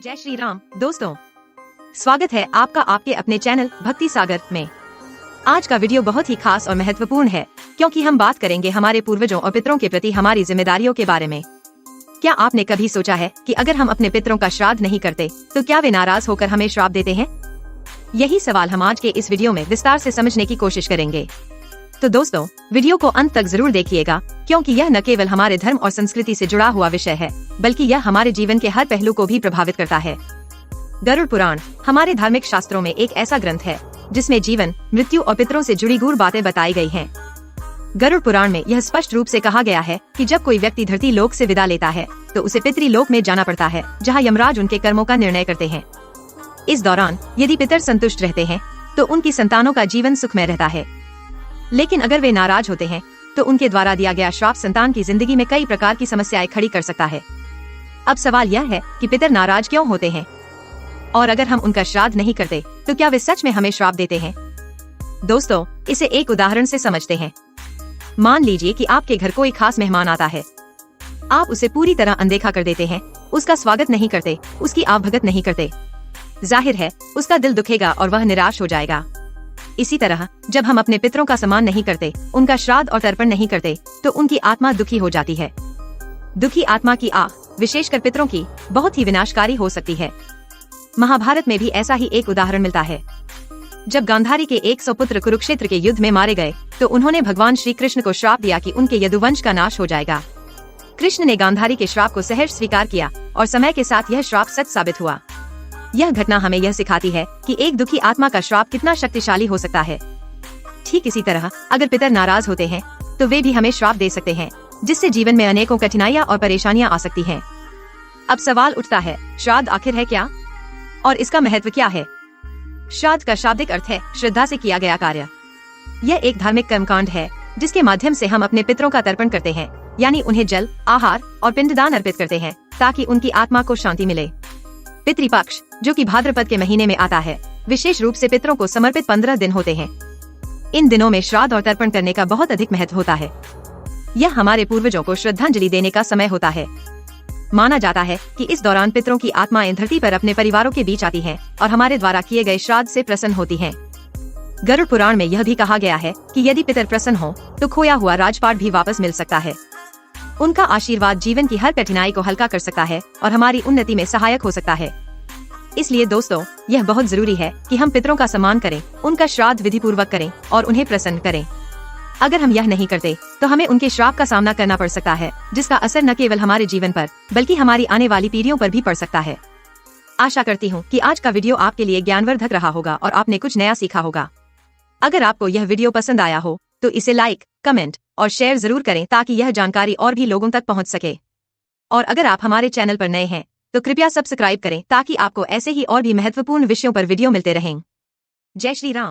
जय श्री राम दोस्तों, स्वागत है आपका आपके अपने चैनल भक्ति सागर में। आज का वीडियो बहुत ही खास और महत्वपूर्ण है क्योंकि हम बात करेंगे हमारे पूर्वजों और पितरों के प्रति हमारी जिम्मेदारियों के बारे में। क्या आपने कभी सोचा है कि अगर हम अपने पितरों का श्राद्ध नहीं करते तो क्या वे नाराज होकर हमें श्राप देते हैं? यही सवाल हम आज के इस वीडियो में विस्तार से समझने की कोशिश करेंगे। तो दोस्तों, वीडियो को अंत तक जरूर देखिएगा क्योंकि यह न केवल हमारे धर्म और संस्कृति से जुड़ा हुआ विषय है बल्कि यह हमारे जीवन के हर पहलू को भी प्रभावित करता है। गरुड़ पुराण हमारे धार्मिक शास्त्रों में एक ऐसा ग्रंथ है जिसमें जीवन, मृत्यु और पितरों से जुड़ी गूढ़ बातें बताई गई हैं। गरुड़ पुराण में यह स्पष्ट रूप से कहा गया है कि जब कोई व्यक्ति धरती लोक से विदा लेता है तो उसे पितृलोक में जाना पड़ता है, जहाँ यमराज उनके कर्मों का निर्णय करते हैं। इस दौरान यदि पितर संतुष्ट रहते हैं तो उनकी संतानों का जीवन सुखमय रहता है, लेकिन अगर वे नाराज होते हैं तो उनके द्वारा दिया गया श्राप संतान की जिंदगी में कई प्रकार की समस्याएं खड़ी कर सकता है। अब सवाल यह है कि पितर नाराज क्यों होते हैं और अगर हम उनका श्राद्ध नहीं करते तो क्या वे सच में हमें श्राप देते हैं? दोस्तों, इसे एक उदाहरण से समझते हैं। मान लीजिए कि आपके घर कोई खास मेहमान आता है। आप उसे पूरी तरह अनदेखा कर देते हैं, उसका स्वागत नहीं करते, उसकी आवभगत नहीं करते। जाहिर है उसका दिल दुखेगा और वह निराश हो जाएगा। इसी तरह जब हम अपने पितरों का सम्मान नहीं करते, उनका श्राद्ध और तर्पण नहीं करते तो उनकी आत्मा दुखी हो जाती है। दुखी आत्मा की आह, विशेषकर पितरों की, बहुत ही विनाशकारी हो सकती है। महाभारत में भी ऐसा ही एक उदाहरण मिलता है। जब गांधारी के 100 पुत्र कुरुक्षेत्र के युद्ध में मारे गए तो उन्होंने भगवान श्री कृष्ण को श्राप दिया कि उनके यदुवंश का नाश हो जाएगा। कृष्ण ने गांधारी के श्राप को सहर्ष स्वीकार किया और समय के साथ यह श्राप सच साबित हुआ। यह घटना हमें यह सिखाती है कि एक दुखी आत्मा का श्राप कितना शक्तिशाली हो सकता है। ठीक इसी तरह अगर पितर नाराज होते हैं तो वे भी हमें श्राप दे सकते हैं, जिससे जीवन में अनेकों कठिनाइयां और परेशानियां आ सकती हैं। अब सवाल उठता है, श्राद्ध आखिर है क्या और इसका महत्व क्या है? श्राद्ध का शाब्दिक अर्थ है श्रद्धा से किया गया कार्य। यह एक धार्मिक कर्मकांड है जिसके माध्यम से हम अपने पितरों का तर्पण करते हैं, यानी उन्हें जल, आहार और पिंडदान अर्पित करते हैं ताकि उनकी आत्मा को शांति मिले। पितृपक्ष, जो कि भाद्रपद के महीने में आता है, विशेष रूप से पितरों को समर्पित 15 दिन होते हैं। इन दिनों में श्राद्ध और तर्पण करने का बहुत अधिक महत्व होता है। यह हमारे पूर्वजों को श्रद्धांजलि देने का समय होता है। माना जाता है कि इस दौरान पितरों की आत्माएं धरती पर अपने परिवारों के बीच आती हैं और हमारे द्वारा किए गए श्राद्ध से प्रसन्न होती हैं। गरुड़ पुराण में यह भी कहा गया है कि यदि पितर प्रसन्न हो तो खोया हुआ राजपाट भी वापस मिल सकता है। उनका आशीर्वाद जीवन की हर कठिनाई को हल्का कर सकता है और हमारी उन्नति में सहायक हो सकता है। इसलिए दोस्तों, यह बहुत जरूरी है कि हम पितरों का सम्मान करें, उनका श्राद्ध विधि पूर्वक करें और उन्हें प्रसन्न करें। अगर हम यह नहीं करते तो हमें उनके श्राप का सामना करना पड़ सकता है, जिसका असर न केवल हमारे जीवन पर बल्कि हमारी आने वाली पीढ़ियों पर भी पड़ सकता है। आशा करती हूँ कि आज का वीडियो आपके लिए ज्ञानवर्धक रहा होगा और आपने कुछ नया सीखा होगा। अगर आपको यह वीडियो पसंद आया हो तो इसे लाइक, कमेंट और शेयर जरूर करें ताकि यह जानकारी और भी लोगों तक पहुंच सके। और अगर आप हमारे चैनल पर नए हैं तो कृपया सब्सक्राइब करें ताकि आपको ऐसे ही और भी महत्वपूर्ण विषयों पर वीडियो मिलते रहें। जय श्री राम।